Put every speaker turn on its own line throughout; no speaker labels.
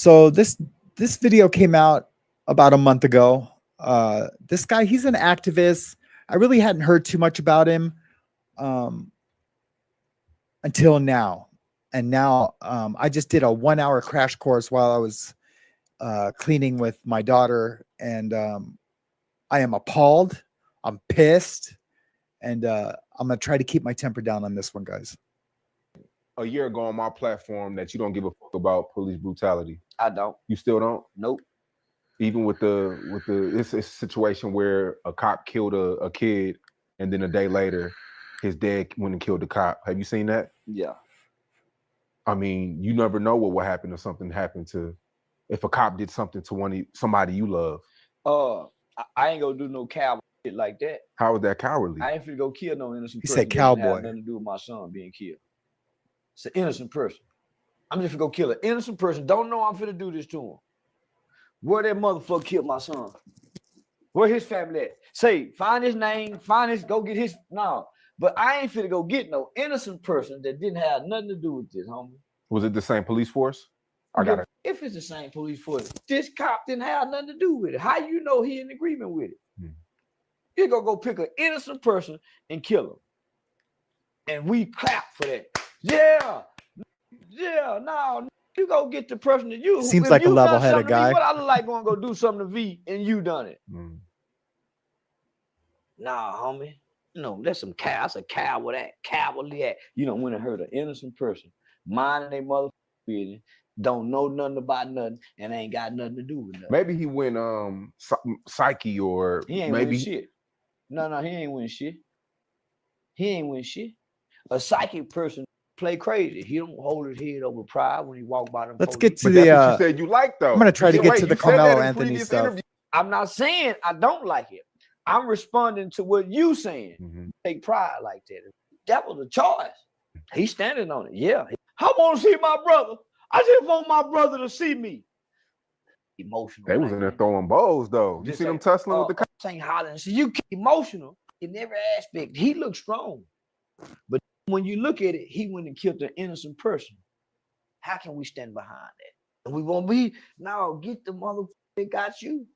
So this video came out about a month ago. This guy, he's an activist. I really hadn't heard too much about him until now. And now I just did a 1-hour crash course while I was cleaning with my daughter, and I am appalled. I'm pissed, and I'm gonna try to keep my temper down on this one, guys.
A year ago on my platform that you don't give a fuck about police brutality.
I don't.
You still don't?
Nope.
Even with it's a situation where a cop killed a kid, and then a day later, his dad went and killed the cop. Have you seen that?
Yeah.
I mean, you never know what will happen if something happened to, if a cop did something to somebody you love.
I ain't gonna do no cowboy shit like that.
How is that cowardly?
I ain't finna go kill no innocent person.
He said cowboy.
That have nothing to do with my son being killed. It's an innocent person. I'm just gonna go kill an innocent person. Don't know I'm finna do this to him. Where that motherfucker killed my son? Where his family at? Say, find his name, go get his. No. But I ain't finna go get no innocent person that didn't have nothing to do with this, homie.
Was it the same police force?
If it's the same police force, this cop didn't have nothing to do with it. How you know he in agreement with it? You're gonna go pick an innocent person and kill him. And we clap for that. Yeah, no, you go get the person that you
seems like a level-headed guy.
What I look like gonna go do something to V and you done it. Nah, homie. No, that's some cow. That's a coward act, cowardly act. You don't want to hurt an innocent person, minding they motherfucking business, don't know nothing about nothing, and ain't got nothing to do with nothing.
Maybe he went psyche, or
he ain't
maybe
win shit. No, he ain't win shit. He ain't win shit. A psychic person play crazy. He don't hold his head over pride when he walk by them.
Let's get to
but
the.
That's what you said you like though.
I'm gonna try to get to the Carmelo Anthony stuff.
Interview. I'm not saying I don't like it. I'm responding to what you saying. Take pride like that. That was a choice. He's standing on it. Yeah. I want to see my brother. I just want my brother to see me. Emotional.
They was in there throwing balls though. You see them tussling with the cops?
Saying hollering. So you emotional in every aspect. He looks strong. But when you look at it, he went and killed an innocent person. How can we stand behind that? And we won't be, no, get the motherfucker that got you.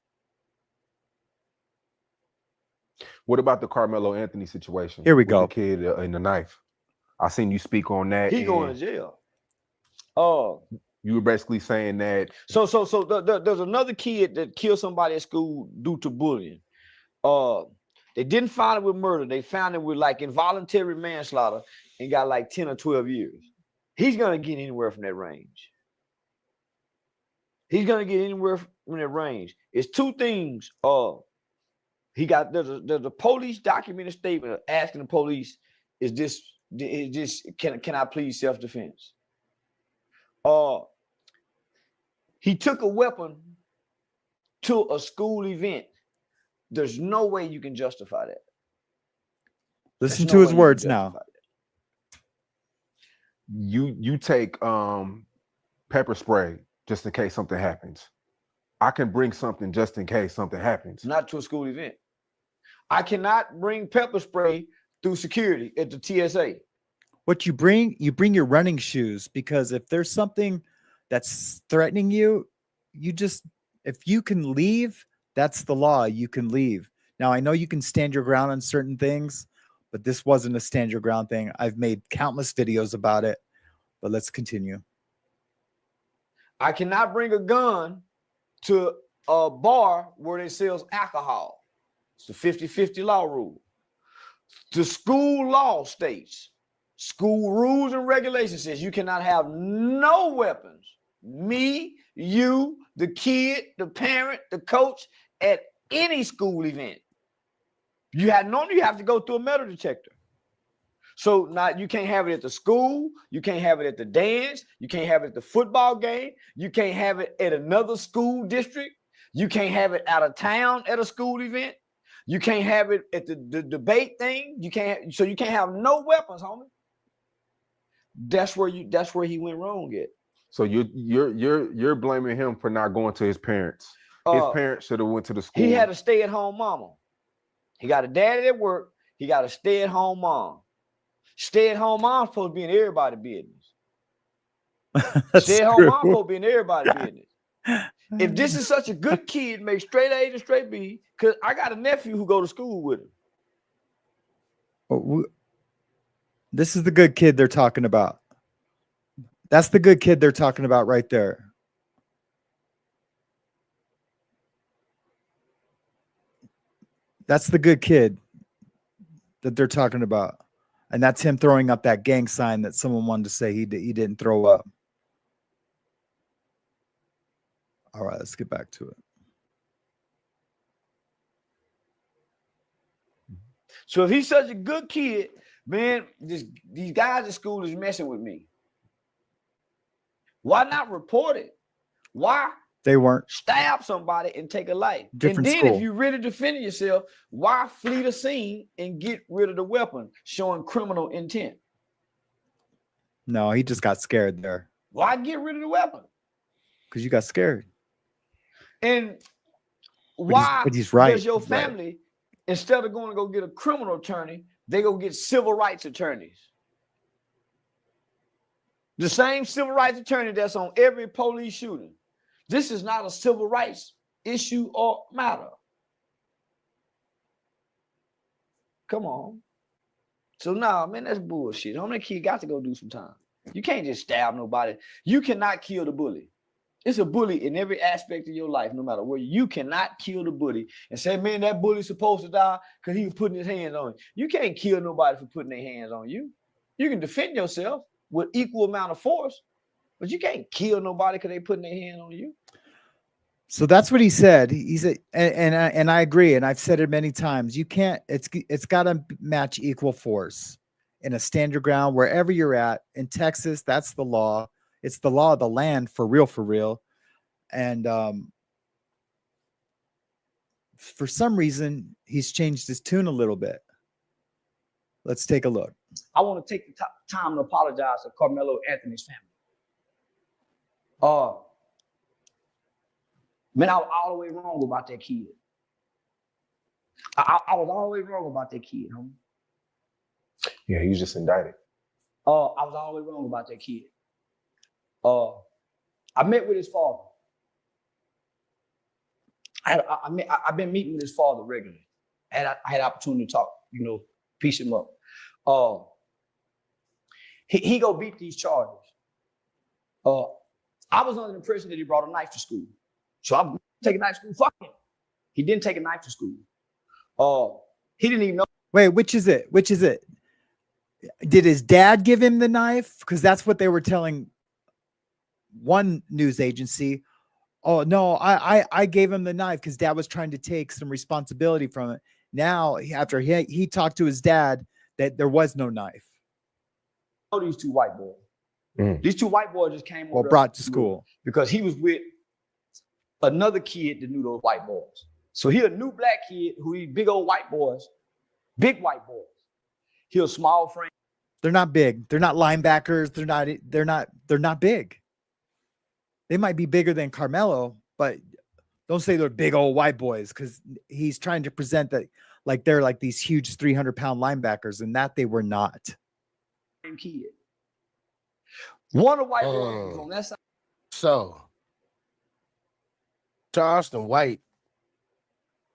What about the Carmelo Anthony situation?
Here we go.
The kid and the knife. I seen you speak on that.
He going to jail.
You were basically saying that.
So there's another kid that killed somebody at school due to bullying. They didn't find it with murder. They found it with like involuntary manslaughter and got like 10 or 12 years. He's gonna get anywhere from that range. He's gonna get anywhere from that range. It's two things. He got there's a police documented statement asking the police, can I plead self-defense? He took a weapon to a school event. There's no way you can justify that.
Listen to his words now.
You take pepper spray just in case something happens. I can bring something just in case something happens.
Not to a school event. I cannot bring pepper spray through security at the TSA.
What you bring your running shoes, because if there's something that's threatening you, if you can leave, that's the law. You can leave. Now, I know you can stand your ground on certain things, but this wasn't a stand your ground thing. I've made countless videos about it, but let's continue.
I cannot bring a gun to a bar where they sells alcohol. It's the 50-50 law rule. The school law states, school rules and regulations says you cannot have no weapons. Me, you, the kid, the parent, the coach at any school event. Normally you have to go through a metal detector. So now you can't have it at the school, you can't have it at the dance, you can't have it at the football game, you can't have it at another school district, you can't have it out of town at a school event, you can't have it at the debate thing, you can't have no weapons, homie. That's where he went wrong at.
So you're blaming him for not going to his parents. His parents should have went to the school.
He had a stay-at-home mama. He got a daddy at work. He got a stay-at-home mom. Stay-at-home mom's supposed to be in everybody's business. Stay-at-home mom supposed to be in everybody's business. If this is such a good kid, make straight A's and straight B's, because I got a nephew who go to school with him.
This is the good kid they're talking about. That's the good kid they're talking about right there. That's the good kid that they're talking about. And that's him throwing up that gang sign that someone wanted to say he didn't throw up. All right, let's get back to it.
So if he's such a good kid, man, these guys at school is messing with me. Why not report it? Why
They weren't.
stab somebody and take a life?
Different
and then
school.
if you're really defending yourself, why flee the scene and get rid of the weapon, showing criminal intent?
No, he just got scared there
Why get rid of the weapon?
because you got scared.
And why
but he's right.
does your
He's right.
family, instead of going to go get a criminal attorney, they go get civil rights attorneys? The same civil rights attorney that's on every police shooting. This is not a civil rights issue or matter. Come on. So nah, man, that's bullshit. How many kids got to go do some time? You can't just stab nobody. You cannot kill the bully. It's a bully in every aspect of your life, no matter where. You cannot kill the bully and say, man, that bully's supposed to die because he was putting his hands on you. You can't kill nobody for putting their hands on you. You can defend yourself with equal amount of force, but you can't kill nobody because they putting their hand on you.
So that's what he said. He said, and I agree, and I've said it many times. You can't. It's got to match equal force in a stand your ground wherever you're at. In Texas, that's the law. It's the law of the land for real. And for some reason, he's changed his tune a little bit. Let's take a look.
I want to take the time to apologize to Carmelo Anthony's family. Man, I was all the way wrong about that kid. I was all the way wrong about that kid, homie.
Yeah, he was just indicted.
I was all the way wrong about that kid. I met with his father. I've been meeting with his father regularly. I had opportunity to talk, piece him up. He go beat these charges. I was under the impression that he brought a knife to school. So I'm taking a knife to school. Fuck him. He didn't take a knife to school. He didn't even know.
Wait, which is it? Which is it? Did his dad give him the knife? Because that's what they were telling one news agency. Oh no, I gave him the knife because dad was trying to take some responsibility from it. Now, after he talked to his dad, that there was no knife.
Oh, these two white boys. These two white boys just came
brought to school
because he was with another kid that knew those white boys. So he a new black kid who he big old white boys, big white boys. He a small frame.
They're not big. They're not linebackers. They're not big. They might be bigger than Karmelo, but don't say they're big old white boys because he's trying to present that like they're like these huge 300-pound linebackers, and that they were not.
Kid. One of the white boys on that side.
So, Charleston White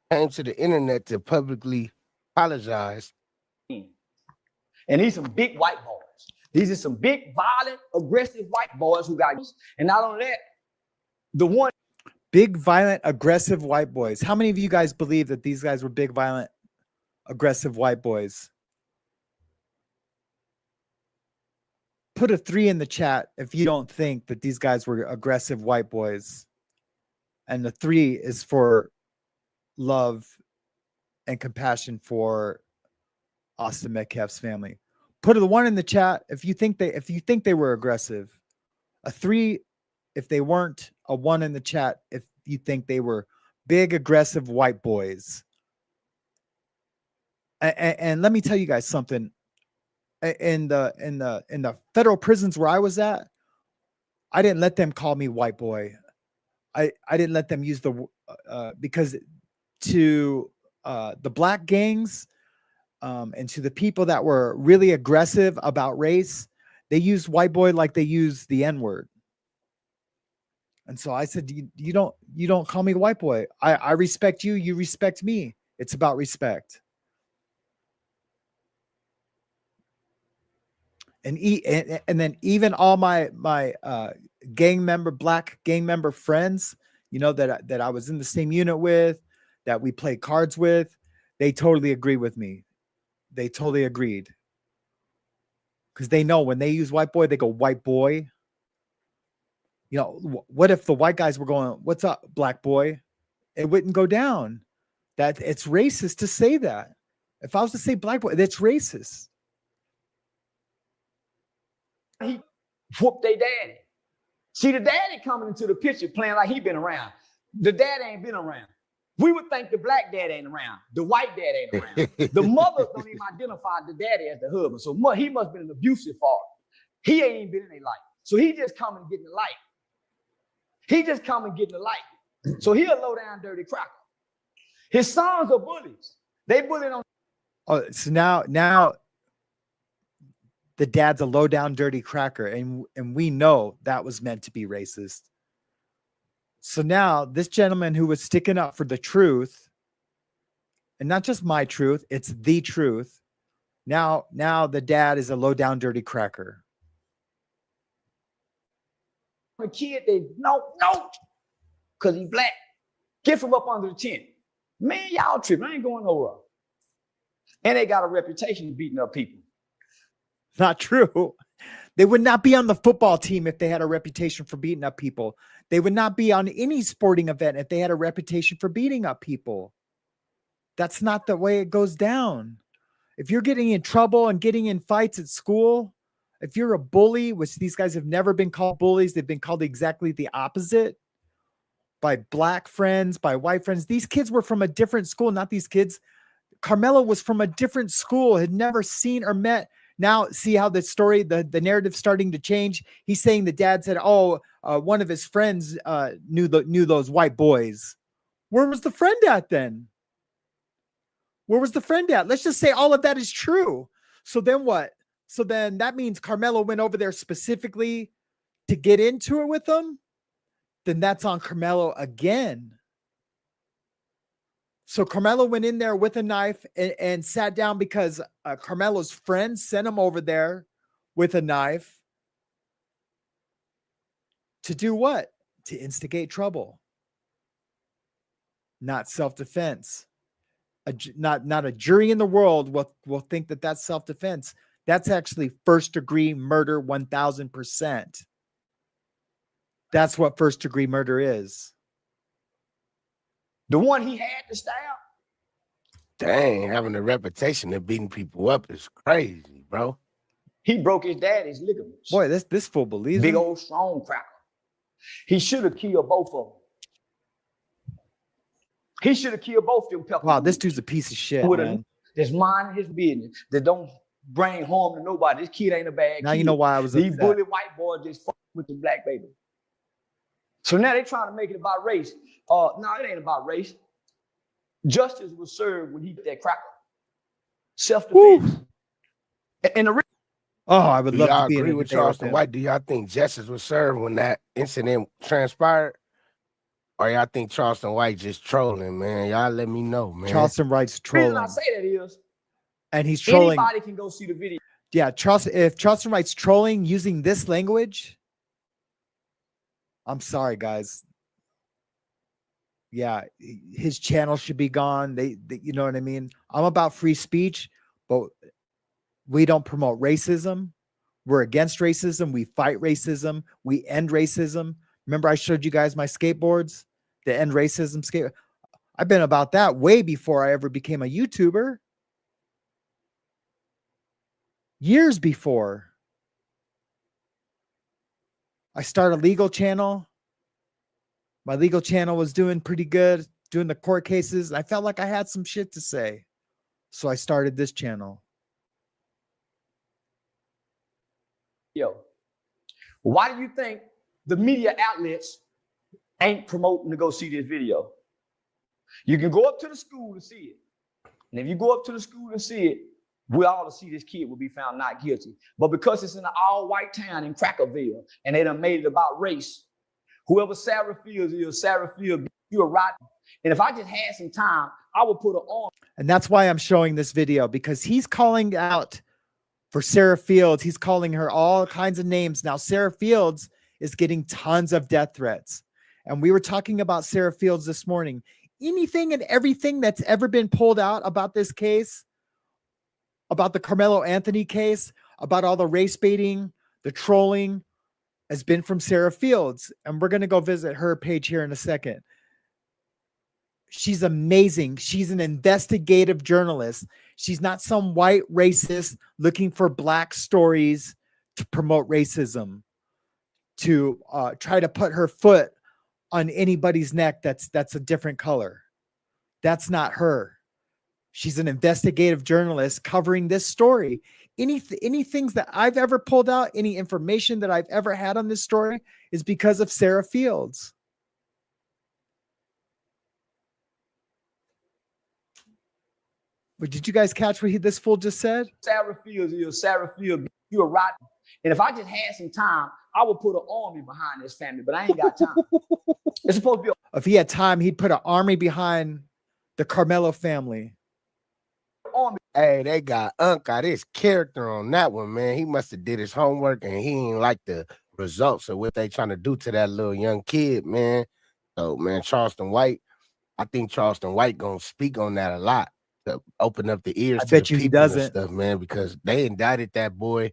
came to the internet to publicly apologize.
And these some big white boys. These are some big, violent, aggressive white boys who got, and not only that, the one
big, violent, aggressive white boys. How many of you guys believe that these guys were big, violent, aggressive white boys? Put a 3 in the chat if you don't think that these guys were aggressive white boys. And the 3 is for love and compassion for Austin Metaf's family. Put a 1 in the chat if you think they were aggressive. A 3 if they weren't. A 1 in the chat if you think they were big, aggressive white boys. And let me tell you guys something. In the federal prisons where I was at, I didn't let them call me white boy. I didn't let them use the because to the black gangs and to the people that were really aggressive about race, they use white boy like they use the N-word. And so I said, you don't call me white boy. I respect you. You respect me. It's about respect. And then even all my black gang member friends, that I was in the same unit with, that we played cards with, they totally agree with me. They totally agreed. Because they know when they use white boy, they go white boy. What if the white guys were going, "What's up, black boy?" It wouldn't go down. That it's racist to say that. If I was to say black boy, that's racist.
He whooped their daddy. See, the daddy coming into the picture playing like he been around. The dad ain't been around. We would think the black dad ain't around. The white dad ain't around. The mothers don't even identify the daddy as the husband. So he must have been an abusive father. He ain't even been in their life. So he just come and get in the light. He just come and get in the light. So he a low down dirty cracker. His sons are bullies. They bullied on.
Oh, so now the dad's a low down dirty cracker, and we know that was meant to be racist. So now this gentleman who was sticking up for the truth, and not just my truth, it's the truth. Now the dad is a low down dirty cracker.
The kid, no, because he's black. Get from up under the tent. Man, y'all tripping. I ain't going nowhere. And they got a reputation of beating up people.
Not true. They would not be on the football team if they had a reputation for beating up people. They would not be on any sporting event if they had a reputation for beating up people. That's not the way it goes down. If you're getting in trouble and getting in fights at school, if you're a bully, which these guys have never been called bullies, they've been called exactly the opposite by black friends, by white friends. These kids were from a different school, not these kids. Karmelo was from a different school, had never seen or met. Now, see how the story, the narrative's starting to change. He's saying the dad said, one of his friends knew those white boys. Where was the friend at then? Where was the friend at? Let's just say all of that is true. So then what? So then that means Karmelo went over there specifically to get into it with them. Then that's on Karmelo again. So Karmelo went in there with a knife and sat down because Karmelo's friend sent him over there with a knife to do what? To instigate trouble. Not self-defense. Not a jury in the world will think that that's self-defense. That's actually first-degree murder 1,000%. That's what first-degree murder is.
The one he had to stab.
Dang, having a reputation of beating people up is crazy, bro.
He broke his daddy's ligaments.
Boy, this fool believes
big
him.
old strong cracker. He should have killed both of them. He should have killed both of them. Pepper.
Wow, this dude's a piece of shit, man.
That's minding his business. That don't bring harm to nobody. This kid ain't a bad
Now
kid.
you know why I was upset.
These bully white boys just fuck with the black baby. So now they trying to make it about race. No, it ain't about race. Justice was served when he did that cracker. Self-defense. And the
I would love to be
agree
in
with Charleston White. Do y'all think justice was served when that incident transpired? Or y'all think Charleston White just trolling, man? Y'all let me know, man.
Charleston White's trolling.
reason I say that is,
and he's trolling.
anybody can go see the video.
Yeah, if Charleston White's trolling using this language, I'm sorry, guys. Yeah, his channel should be gone. They you know what I mean? I'm about free speech, but we don't promote racism. We're against racism. We fight racism. We end racism. Remember I showed you guys my skateboards? The end racism skate. I've been about that way before I ever became a YouTuber. Years before. I started a legal channel. My legal channel was doing pretty good, doing the court cases. I felt like I had some shit to say. So I started this channel.
Yo, why do you think the media outlets ain't promoting to go see this video? You can go up to the school to see it. And if you go up to the school and see it, we all to see this kid will be found not guilty. But because it's in an all-white town in Crackerville and they done made it about race, Whoever Sarah Fields is, Sarah Fields, you're rotten. And if I just had some time, I would put her on.
And that's why I'm showing this video, because he's calling out for Sarah Fields. He's calling her all kinds of names. Now, Sarah Fields is getting tons of death threats. And we were talking about Sarah Fields this morning. Anything and everything that's ever been pulled out about this case, about the Carmelo Anthony case, about all the race baiting, the trolling, has been from Sarah Fields. And we're going to go visit her page here in a second. She's amazing. She's an investigative journalist. She's not some white racist looking for black stories to promote racism, to try to put her foot on anybody's neck that's a different color. That's not her. She's an investigative journalist covering this story. Any things that I've ever pulled out, any information that I've ever had on this story is because of Sarah Fields. But did you guys catch what this fool just said?
Sarah Fields is, Sarah Fields, you're rotten. And if I just had some time, I would put an army behind this family, but I ain't got time. It's supposed to be
if he had time, he'd put an army behind the Karmelo family.
army.
Hey, they got his character on that one, man. He must have did his homework and he ain't like the results of what they trying to do to that little young kid, man. So, man, Charleston White, I think Charleston White gonna speak on that a lot to open up the ears.
I
to
bet
the
you he
people and
doesn't,
stuff, man, because they indicted that boy,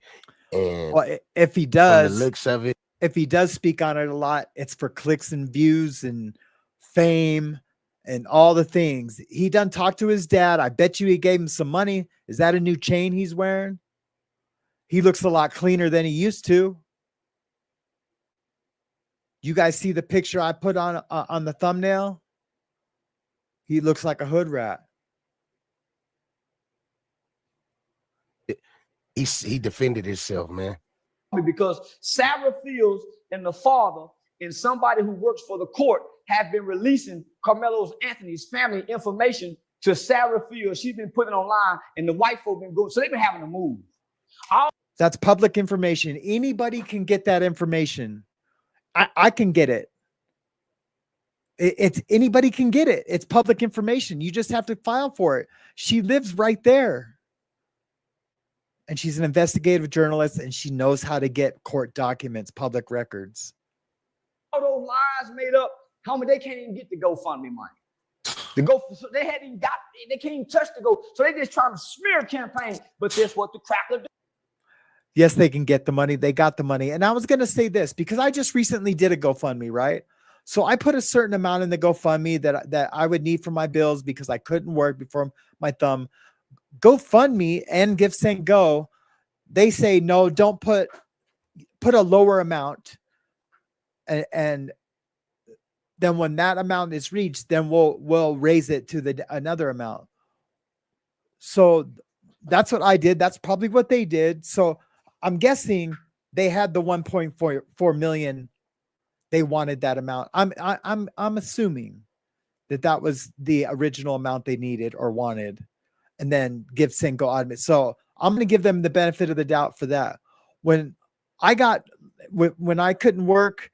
and
well, if he
from
does,
the looks of it,
if he does speak on it a lot, it's for clicks and views and fame and all the things. He done talked to his dad. I bet you he gave him some money. Is that a new chain he's wearing? He looks a lot cleaner than he used to. You guys see the picture I put on the thumbnail? He looks like a hood rat.
he defended himself, man.
Because Sarah Fields and the father and somebody who works for the court have been releasing Carmelo Anthony's family information to Sarah Fields. She's been putting it online, and the white folk been going. So they've been having to move.
That's public information. Anybody can get that information. I can get it. It's anybody can get it. It's public information. You just have to file for it. She lives right there. And she's an investigative journalist, and she knows how to get court documents, public records.
All those lies made up, how many they can't even get the GoFundMe money. So they hadn't even got, they can't even touch the Go. So they just trying to smear campaign, but that's what the cracker do.
Yes, they can get the money. They got the money. And I was going to say this because I just recently did a GoFundMe, right? So I put a certain amount in the GoFundMe that I would need for my bills because I couldn't work before my thumb. GoFundMe and Give Send Go, they say no, don't put a lower amount, and then when that amount is reached, then we'll raise it to another amount. So that's what I did. That's probably what they did. So I'm guessing they had the 1.4 million. They wanted that amount. I'm assuming that was the original amount they needed or wanted. And then Give Send Go Automate. So I'm going to give them the benefit of the doubt for that. When I couldn't work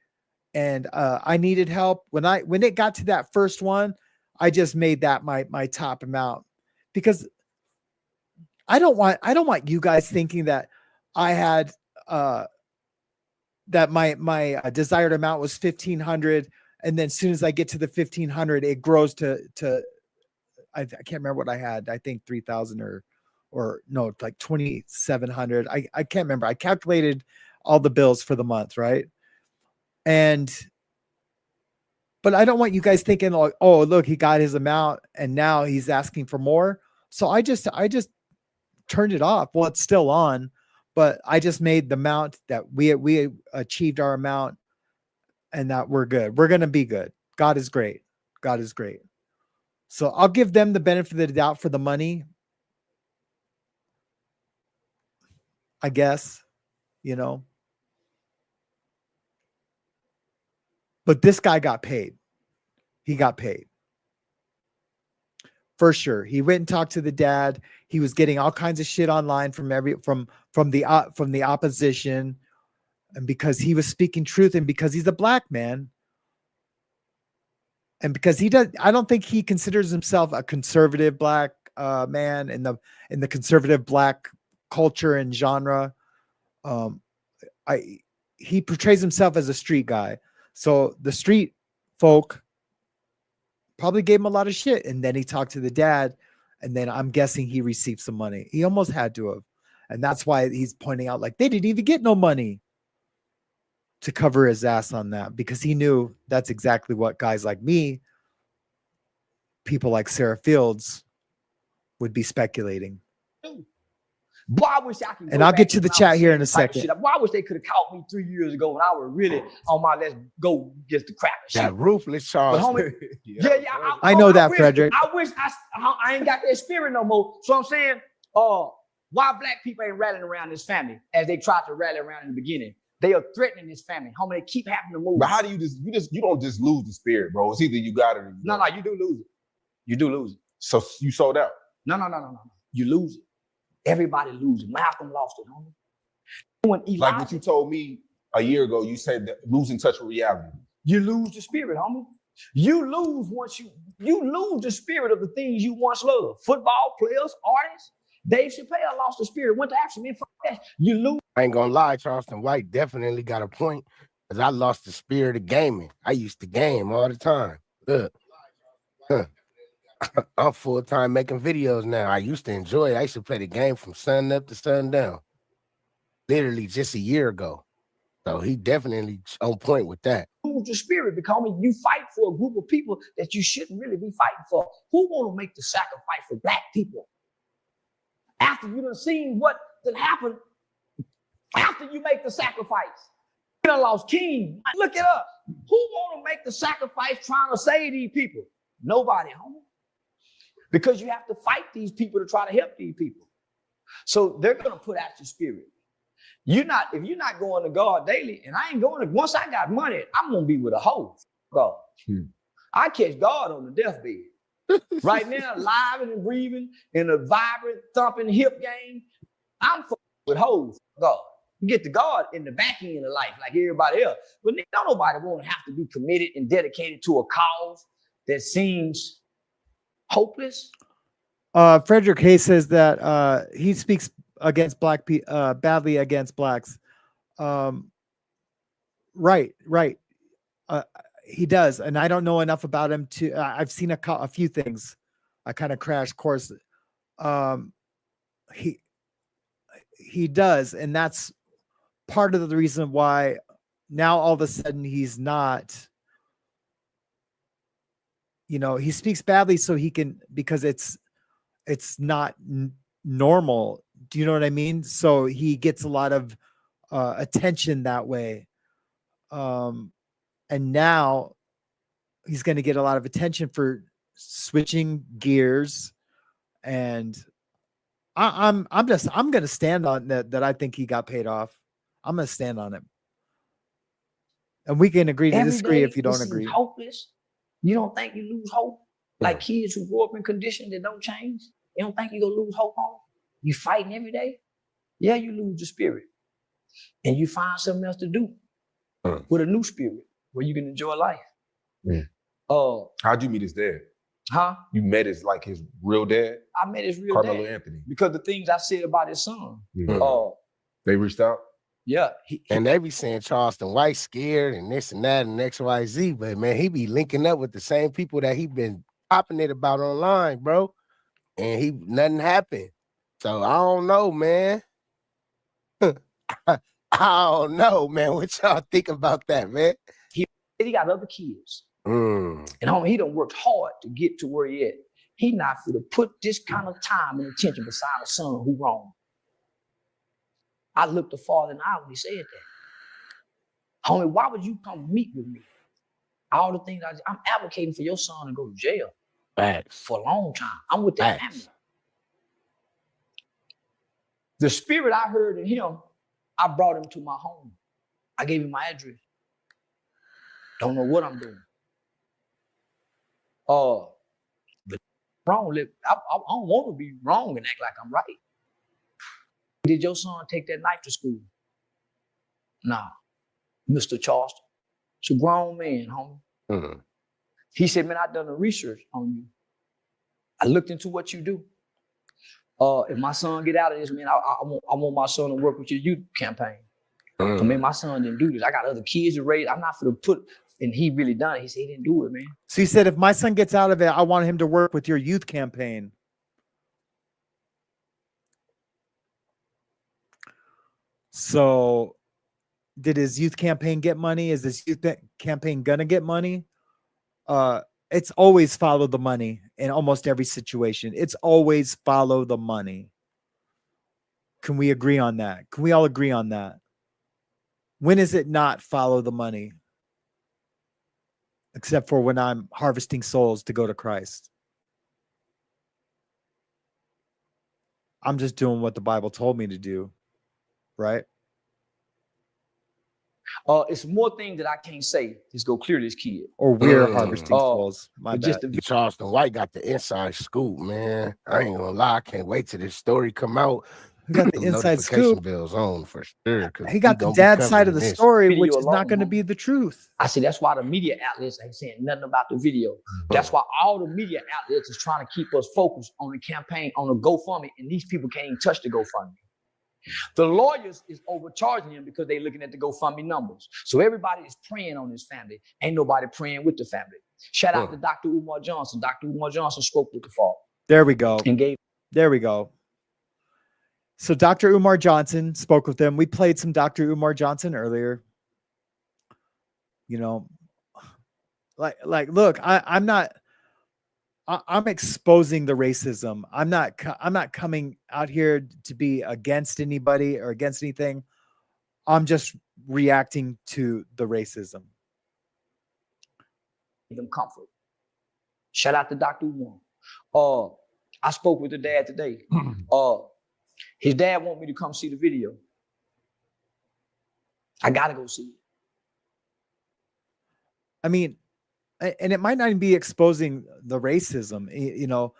and I needed help, when it got to that first one, I just made that my top amount, because I don't want you guys thinking that I had that my desired amount was 1,500, and then as soon as I get to the 1,500, it grows to I can't remember what I had. I think 3,000 or no, like 2,700. I can't remember. I calculated all the bills for the month, right? But I don't want you guys thinking like, oh, look, he got his amount and now he's asking for more. So I just turned it off. Well, it's still on, but I just made the amount that we achieved our amount, and that we're good. We're going to be good. God is great. God is great. So I'll give them the benefit of the doubt for the money, I guess, But this guy got paid. He got paid. For sure. He went and talked to the dad. He was getting all kinds of shit online from the opposition, and because he was speaking truth and because he's a black man, And because I don't think he considers himself a conservative black man in the conservative black culture and genre. He portrays himself as a street guy. So the street folk probably gave him a lot of shit. And then he talked to the dad. And then I'm guessing he received some money. He almost had to have. And that's why he's pointing out, like, they didn't even get no money to cover his ass on that, because he knew that's exactly what guys like me, people like Sarah Fields, would be speculating.
Boy, I wish I could.
And I'll get to the chat here in a second.
Boy, I wish they could have caught me 3 years ago when I was really on my let's go get the crap.
That ruthless Charles.
Yeah.
I know that,
wish,
Frederick.
I wish I ain't got that spirit no more. So I'm saying, why black people ain't rallying around this family as they tried to rally around in the beginning? They are threatening this family. Homie, they keep having to move.
But how do you don't just lose the spirit, bro? It's either you got it or you don't.
No, you do lose it. You do lose it.
So you sold out.
No. You lose it. Everybody loses. Malcolm lost it, homie. When Elijah,
like what you told me a year ago, you said that losing touch with reality.
You lose the spirit, homie. You lose once you lose the spirit of the things you once loved. Football players, artists. Dave Chappelle lost the spirit. Went to Africa, man. Fuck that. You lose.
I ain't gonna lie, Charleston White definitely got a point, because I lost the spirit of gaming. I used to game all the time. Look. I'm full-time making videos now. I used to enjoy it. I used to play the game from sun up to sundown. Literally just a year ago. So he definitely on point with that.
Lose your spirit, because you fight for a group of people that you shouldn't really be fighting for. Who want to make the sacrifice for black people? After you done seen what done happen, after you make the sacrifice, you done lost King. Look at us. Who want to make the sacrifice trying to save these people? Nobody, homie. Because you have to fight these people to try to help these people. So they're going to put out your spirit. If you're not going to God daily, and I ain't going to, once I got money, I'm going to be with a hoe. God. I catch God on the deathbed. Right now, live and breathing in a vibrant, thumping hip game, I'm with hoes. God. You get to God in the back end of life like everybody else. But don't nobody want to have to be committed and dedicated to a cause that seems hopeless.
Frederick Hayes says that he speaks against black people, badly against blacks. Right. He does, and I don't know enough about him to. I've seen a few things. I kind of crash course. He does, and that's part of the reason why now all of a sudden he's not. He speaks badly so he can, because it's not normal. Do you know what I mean? So he gets a lot of attention that way. And now he's going to get a lot of attention for switching gears. And I'm going to stand on that. I think he got paid off. I'm going to stand on it. And we can agree to disagree if you don't agree.
Hopeless. You don't think you lose hope? Like kids who grow up in conditions that don't change? You don't think you're going to lose hope on? You fighting every day? Yeah, you lose your spirit. And you find something else to do with a new spirit where you can enjoy life.
How'd you meet his dad?
Huh?
You met his real dad?
I met his real
Carmelo
dad.
Anthony.
Because the things I said about his son.
They reached out?
Yeah.
And they be saying Charleston White scared and this and that and XYZ, but man, he be linking up with the same people that he been popping it about online, bro. And nothing happened. So I don't know, man. I don't know, man. What y'all think about that, man?
He got other kids. And homie, he done worked hard to get to where he at. He not for to put this kind of time and attention beside a son who wrong. I looked the father in the eye when he said that. Homie, why would you come meet with me? All the things I'm advocating for your son to go to jail.
Facts.
For a long time. I'm with that family. The spirit I heard in him, I brought him to my home. I gave him my address. Don't know what I'm doing. But wrong. I don't want to be wrong and act like I'm right. Did your son take that knife to school? Nah. Mr. Charleston. It's a grown man, homie. He said, man, I've done the research on you. I looked into what you do. If my son get out of this, man, I want my son to work with your youth campaign. So, man, my son didn't do this. I got other kids to raise. I'm not for to put, and he really done it. He said he didn't do it, man.
So he said, if my son gets out of it, I want him to work with your youth campaign. So did his youth campaign get money? Is this youth campaign gonna get money? It's always follow the money in almost every situation. It's always follow the money. Can we agree on that? Can we all agree on that? When is it not follow the money? Except for when I'm harvesting souls to go to Christ. I'm just doing what the Bible told me to do, right?
It's more things that I can't say. Just go clear this kid.
Or we're harvesting souls. My
just
bad.
Charleston White got the inside scoop, man. I ain't gonna lie. I can't wait till this story come out.
He got the inside scoop.
Bells on for sure.
He got the dad's side of the story, which is not going to be the truth.
I see. That's why the media outlets ain't saying nothing about the video. That's why all the media outlets is trying to keep us focused on the campaign, on the GoFundMe, and these people can't even touch the GoFundMe. The lawyers is overcharging him because they're looking at the GoFundMe numbers. So everybody is praying on his family. Ain't nobody praying with the family. Shout out to Dr. Umar Johnson. Dr. Umar Johnson spoke with the father.
There we go.
And gave.
There we go. So Dr. Umar Johnson spoke with them. We played some Dr. Umar Johnson earlier. You know, look, I'm exposing the racism. I'm not coming out here to be against anybody or against anything. I'm just reacting to the racism.
Give them comfort. Shout out to Dr. Umar. I spoke with the dad today. His dad want me to come see the video. I gotta go see it.
I mean, and it might not even be exposing the racism. You know,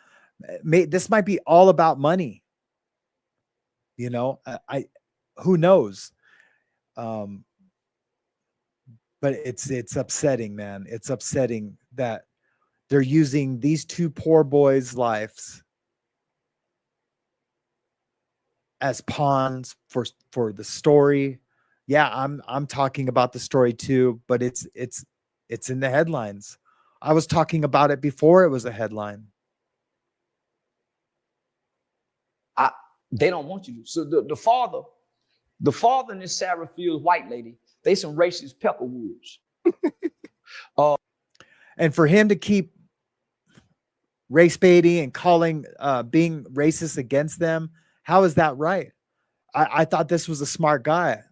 this might be all about money. You know, who knows? But it's upsetting, man. It's upsetting that they're using these two poor boys' lives as pawns for the story. Yeah, I'm talking about the story too, but it's in the headlines. I was talking about it before it was a headline.
They don't want you to. So the father and this Sarah Fields white lady, they some racist peckerwoods.
And for him to keep race baiting and calling being racist against them, how is that right? I thought this was a smart guy.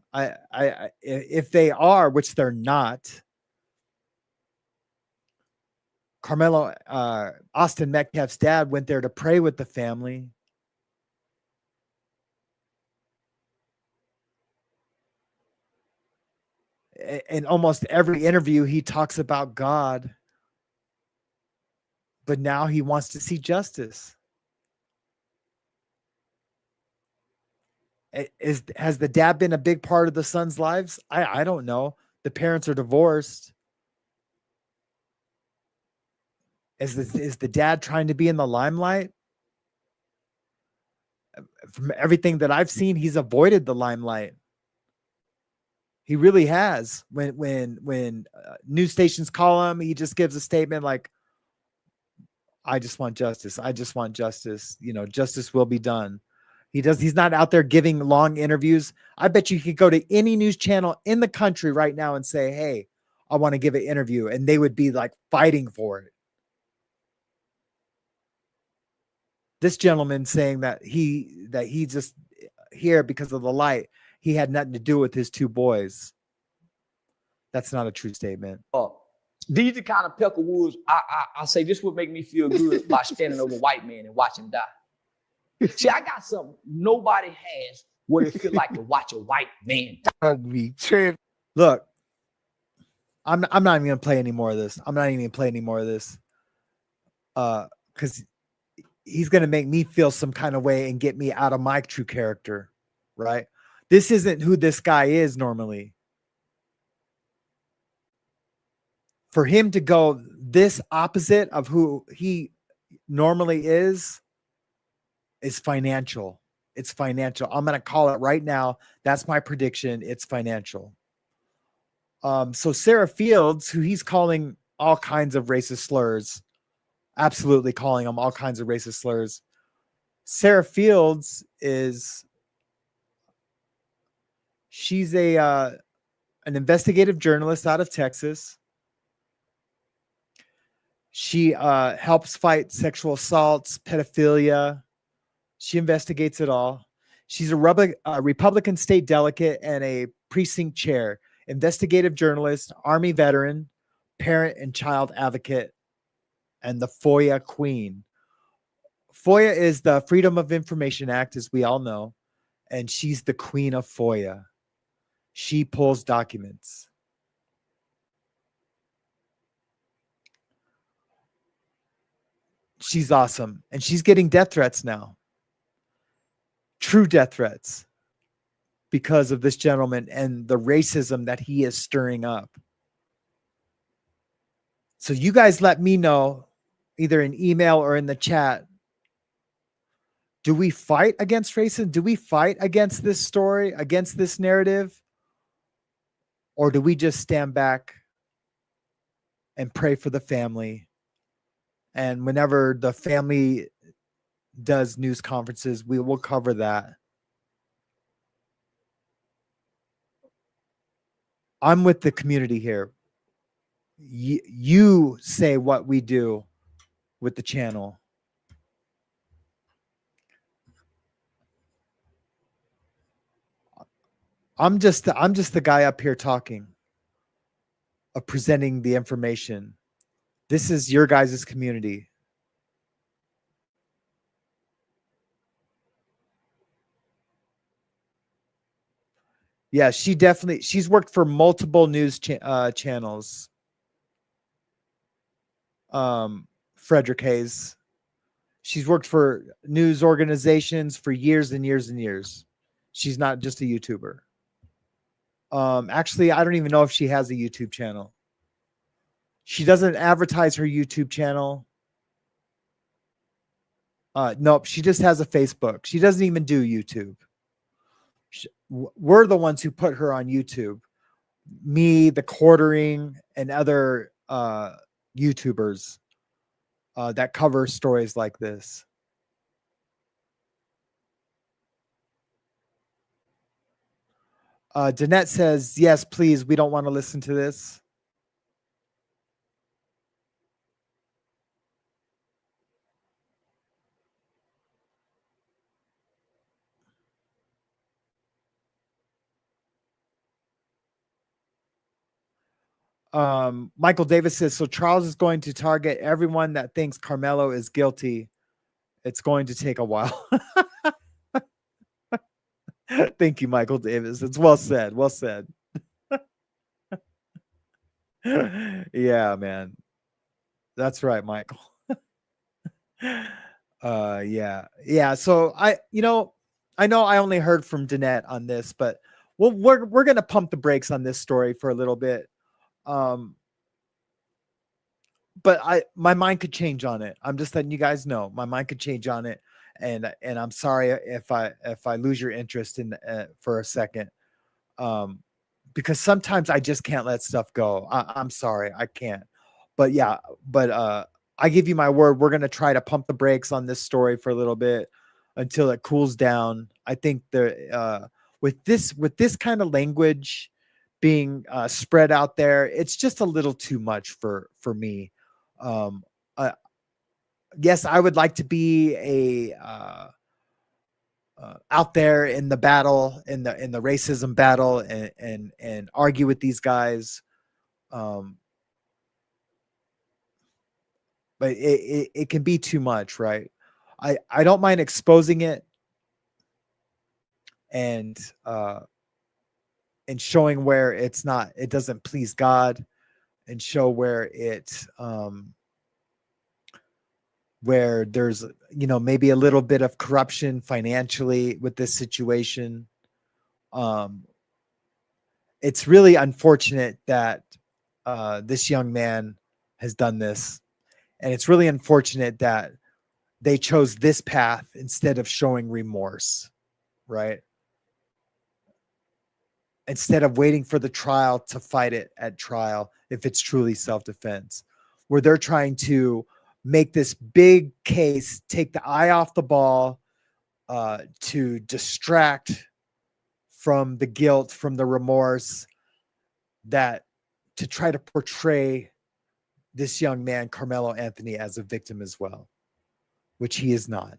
If they are, which they're not, Carmelo, Austin Metaf's dad went there to pray with the family. In almost every interview, he talks about God, but now he wants to see justice. Has the dad been a big part of the son's lives? I don't know. The parents are divorced. Is the dad trying to be in the limelight? From everything that I've seen, he's avoided the limelight. He really has. When news stations call him, he just gives a statement like, "I just want justice. I just want justice. You know, justice will be done." He's not out there giving long interviews. I bet you could go to any news channel in the country right now and say, "Hey, I want to give an interview," and they would be like fighting for it. This gentleman saying that he just here because of the light. He had nothing to do with his two boys. That's not a true statement.
These are kind of peckerwoods. I say this would make me feel good by standing over a white man and watch him die. See, I got something nobody has what it feel like to watch a white man die.
Look, I'm not even gonna play any more of this. I'm not even gonna play any more of this. Because he's gonna make me feel some kind of way and get me out of my true character, right? This isn't who this guy is normally. For him to go this opposite of who he normally is financial. It's financial. I'm going to call it right now. That's my prediction. It's financial. So Sarah Fields, who he's calling all kinds of racist slurs, absolutely calling them all kinds of racist slurs. Sarah Fields she's an investigative journalist out of Texas. She helps fight sexual assaults, pedophilia. She investigates it all. She's a Republican state delegate and a precinct chair, investigative journalist, Army veteran, parent and child advocate, and the FOIA queen. FOIA is the Freedom of Information Act, as we all know, and she's the queen of FOIA. She pulls documents. She's awesome, and she's getting death threats now. True death threats because of this gentleman and the racism that he is stirring up. So you guys let me know either in email or in the chat. Do we fight against racism? Do we fight against this story, against this narrative? Or do we just stand back and pray for the family? And whenever the family does news conferences, we will cover that. I'm with the community here. You say what we do with the channel. I'm just the guy up here talking, presenting the information. This is your guys' community. Yeah, she's worked for multiple news channels. Frederick Hayes. She's worked for news organizations for years and years and years. She's not just a YouTuber. Actually, I don't even know if she has a YouTube channel. She doesn't advertise her YouTube channel. Nope, she just has a Facebook. She doesn't even do YouTube. We're the ones who put her on YouTube. Me, the Quartering, and other YouTubers that cover stories like this. Danette says, yes, please. We don't want to listen to this. Michael Davis says, so Charles is going to target everyone that thinks Karmelo is guilty. It's going to take a while. Thank you, Michael Davis. It's well said. Well said. Yeah, man. That's right, Michael. Yeah. So I know I only heard from Danette on this, but we're gonna pump the brakes on this story for a little bit. But my mind could change on it. I'm just letting you guys know my mind could change on it. And I'm sorry if I lose your interest in for a second, because sometimes I just can't let stuff go. I'm sorry, I can't. But yeah, I give you my word. We're gonna try to pump the brakes on this story for a little bit until it cools down. I think with this kind of language being spread out there, it's just a little too much for me. Yes, I would like to be out there in the battle, in the racism battle, and argue with these guys. But it can be too much, right? I don't mind exposing it and showing where it doesn't please God, and show where where there's maybe a little bit of corruption financially with this situation. It's really unfortunate that this young man has done this. And it's really unfortunate that they chose this path instead of showing remorse, right? Instead of waiting for the trial to fight it at trial, if it's truly self-defense, where they're trying to make this big case, take the eye off the ball, to distract from the guilt, from the remorse, that to try to portray this young man, Carmelo Anthony, as a victim as well, which he is not.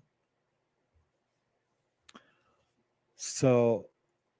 So